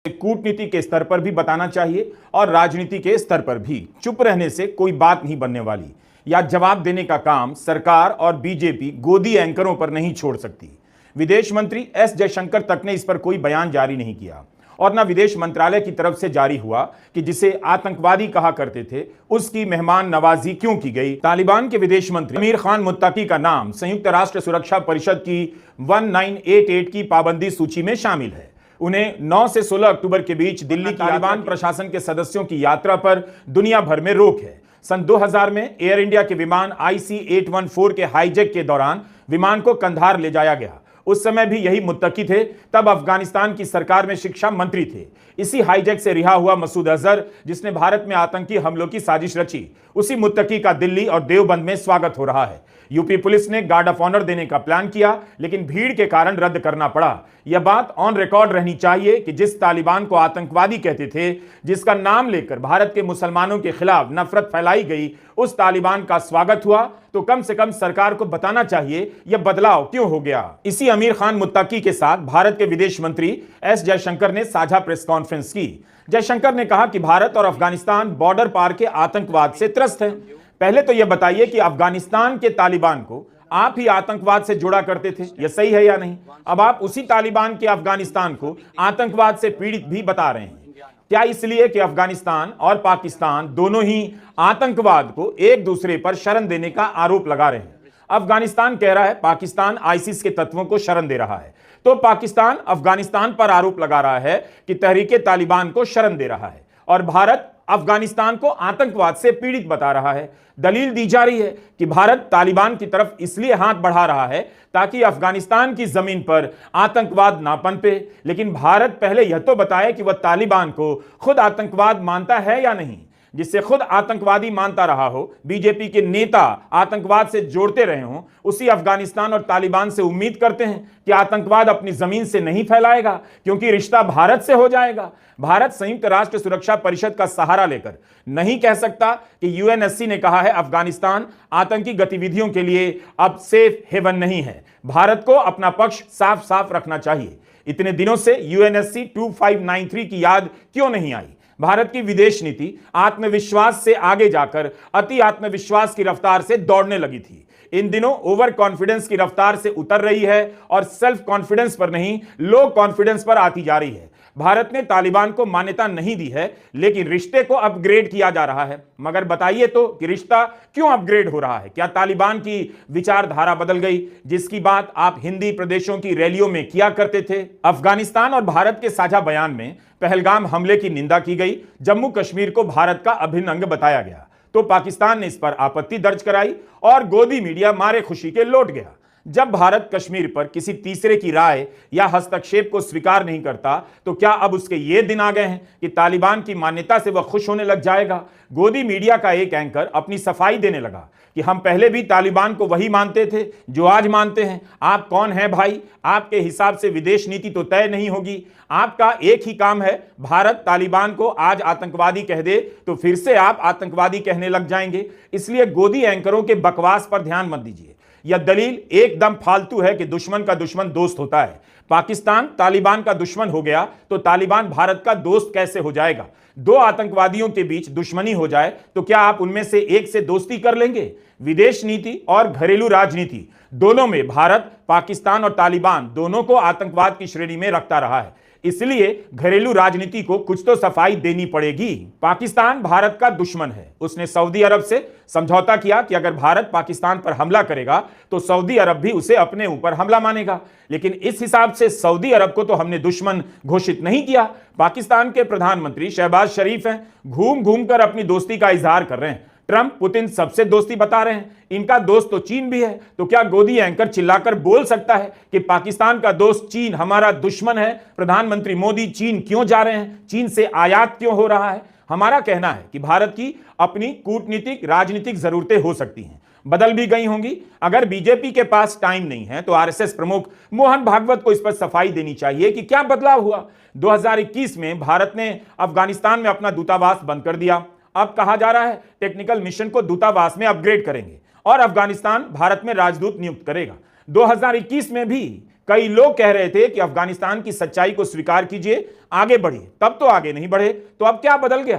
कूटनीति के स्तर पर भी बताना चाहिए और राजनीति के स्तर पर भी। चुप रहने से कोई बात नहीं बनने वाली या जवाब देने का काम सरकार और बीजेपी गोदी एंकरों पर नहीं छोड़ सकती। विदेश मंत्री एस जयशंकर तक ने इस पर कोई बयान जारी नहीं किया और न विदेश मंत्रालय की तरफ से जारी हुआ कि जिसे आतंकवादी कहा करते थे उसकी मेहमान नवाजी क्यों की गई। तालिबान के विदेश मंत्री अमीर खान मुत्तकी का नाम संयुक्त राष्ट्र सुरक्षा परिषद की 1988 की पाबंदी सूची में शामिल है। उन्हें 9 से 16 अक्टूबर के बीच दिल्ली की तालिबान प्रशासन के सदस्यों की यात्रा पर दुनिया भर में रोक है। सन 2000 में एयर इंडिया के विमान IC-814 के हाईजैक के दौरान विमान को कंधार ले जाया गया। उस समय भी यही मुत्तकी थे, तब अफगानिस्तान की सरकार में शिक्षा मंत्री थे। इसी हाईजैक से रिहा हुआ मसूद अजहर, जिसने भारत में आतंकी हमलों की साजिश रची, उसी मुत्तकी का दिल्ली और देवबंद में स्वागत हो रहा है। यूपी पुलिस ने गार्ड ऑफ ऑनर देने का प्लान किया, लेकिन भीड़ के कारण रद्द करना पड़ा। यह बात ऑन रिकॉर्ड रहनी चाहिए कि जिस तालिबान को आतंकवादी कहते थे, जिसका नाम लेकर भारत के मुसलमानों के खिलाफ नफरत फैलाई गई, उस तालिबान का स्वागत हुआ तो कम से कम सरकार को बताना चाहिए यह बदलाव क्यों हो गया। इसी अमीर खान मुत्तकी के साथ भारत के विदेश मंत्री एस जयशंकर ने साझा प्रेस कॉन्फ्रेंस की। जयशंकर ने कहा कि भारत और अफगानिस्तान बॉर्डर पार के आतंकवाद से त्रस्त है। पहले तो यह बताइए कि अफगानिस्तान के तालिबान को आप ही आतंकवाद से जोड़ा करते थे, यह सही है या नहीं? अब आप उसी तालिबान के अफगानिस्तान को आतंकवाद से पीड़ित भी बता रहे हैं। क्या इसलिए कि अफगानिस्तान और पाकिस्तान दोनों ही आतंकवाद को एक दूसरे पर शरण देने का आरोप लगा रहे हैं? अफगानिस्तान कह रहा है पाकिस्तान आईसिस के तत्वों को शरण दे रहा है, तो पाकिस्तान अफगानिस्तान पर आरोप लगा रहा है कि तहरीके तालिबान को शरण दे रहा है और भारत अफगानिस्तान को आतंकवाद से पीड़ित बता रहा है। दलील दी जा रही है कि भारत तालिबान की तरफ इसलिए हाथ बढ़ा रहा है ताकि अफगानिस्तान की जमीन पर आतंकवाद ना पनपे, लेकिन भारत पहले यह तो बताए कि वह तालिबान को खुद आतंकवाद मानता है या नहीं। जिससे खुद आतंकवादी मानता रहा हो, बीजेपी के नेता आतंकवाद से जोड़ते रहे हों, उसी अफगानिस्तान और तालिबान से उम्मीद करते हैं कि आतंकवाद अपनी जमीन से नहीं फैलाएगा क्योंकि रिश्ता भारत से हो जाएगा। भारत संयुक्त राष्ट्र सुरक्षा परिषद का सहारा लेकर नहीं कह सकता कि यूएनएससी ने कहा है अफगानिस्तान आतंकी गतिविधियों के लिए अब सेफ हेवन नहीं है। भारत को अपना पक्ष साफ साफ रखना चाहिए। इतने दिनों से यूएनएससी 2593 की याद क्यों नहीं आई? भारत की विदेश नीति आत्मविश्वास से आगे जाकर अति आत्मविश्वास की रफ्तार से दौड़ने लगी थी। इन दिनों ओवर कॉन्फिडेंस की रफ्तार से उतर रही है और सेल्फ कॉन्फिडेंस पर नहीं, लो कॉन्फिडेंस पर आती जा रही है। भारत ने तालिबान को मान्यता नहीं दी है, लेकिन रिश्ते को अपग्रेड किया जा रहा है। मगर बताइए तो कि रिश्ता क्यों अपग्रेड हो रहा है? क्या तालिबान की विचारधारा बदल गई, जिसकी बात आप हिंदी प्रदेशों की रैलियों में किया करते थे? अफगानिस्तान और भारत के साझा बयान में पहलगाम हमले की निंदा की गई, जम्मू कश्मीर को भारत का अभिन्न अंग बताया गया, तो पाकिस्तान ने इस पर आपत्ति दर्ज कराई और गोदी मीडिया मारे खुशी के लौट गया। जब भारत कश्मीर पर किसी तीसरे की राय या हस्तक्षेप को स्वीकार नहीं करता, तो क्या अब उसके ये दिन आ गए हैं कि तालिबान की मान्यता से वह खुश होने लग जाएगा? गोदी मीडिया का एक एंकर अपनी सफाई देने लगा कि हम पहले भी तालिबान को वही मानते थे जो आज मानते हैं। आप कौन हैं भाई? आपके हिसाब से विदेश नीति तो तय नहीं होगी। आपका एक ही काम है, भारत तालिबान को आज आतंकवादी कह दे तो फिर से आप आतंकवादी कहने लग जाएंगे। इसलिए गोदी एंकरों के बकवास पर ध्यान मत दीजिए। यह दलील एकदम फालतू है कि दुश्मन का दुश्मन दोस्त होता है। पाकिस्तान तालिबान का दुश्मन हो गया तो तालिबान भारत का दोस्त कैसे हो जाएगा? दो आतंकवादियों के बीच दुश्मनी हो जाए तो क्या आप उनमें से एक से दोस्ती कर लेंगे? विदेश नीति और घरेलू राजनीति दोनों में भारत, पाकिस्तान और तालिबान दोनों को आतंकवाद की श्रेणी में रखता रहा है। इसलिए घरेलू राजनीति को कुछ तो सफाई देनी पड़ेगी। पाकिस्तान भारत का दुश्मन है। उसने सऊदी अरब से समझौता किया कि अगर भारत पाकिस्तान पर हमला करेगा तो सऊदी अरब भी उसे अपने ऊपर हमला मानेगा, लेकिन इस हिसाब से सऊदी अरब को तो हमने दुश्मन घोषित नहीं किया। पाकिस्तान के प्रधानमंत्री शहबाज शरीफ हैं, घूम घूम कर अपनी दोस्ती का इजहार कर रहे हैं। ट्रंप पुतिन सबसे दोस्ती बता रहे हैं, इनका दोस्त तो चीन भी है। तो क्या गोदी एंकर चिल्लाकर बोल सकता है कि पाकिस्तान का दोस्त चीन हमारा दुश्मन है? प्रधानमंत्री मोदी चीन क्यों जा रहे हैं? चीन से आयात क्यों हो रहा है? हमारा कहना है कि भारत की अपनी कूटनीतिक राजनीतिक जरूरतें हो सकती हैं, बदल भी गई होंगी। अगर बीजेपी के पास टाइम नहीं है तो आरएसएस प्रमुख मोहन भागवत को इस पर सफाई देनी चाहिए कि क्या बदलाव हुआ। 2021 में भारत ने अफगानिस्तान में अपना दूतावास बंद कर दिया। अब कहा जा रहा है टेक्निकल मिशन को दूतावास में अपग्रेड करेंगे और अफगानिस्तान भारत में राजदूत नियुक्त करेगा। 2021 में भी कई लोग कह रहे थे कि अफगानिस्तान की सच्चाई को स्वीकार कीजिए, आगे बढ़िए, तब तो आगे नहीं बढ़े, तो अब क्या बदल गया?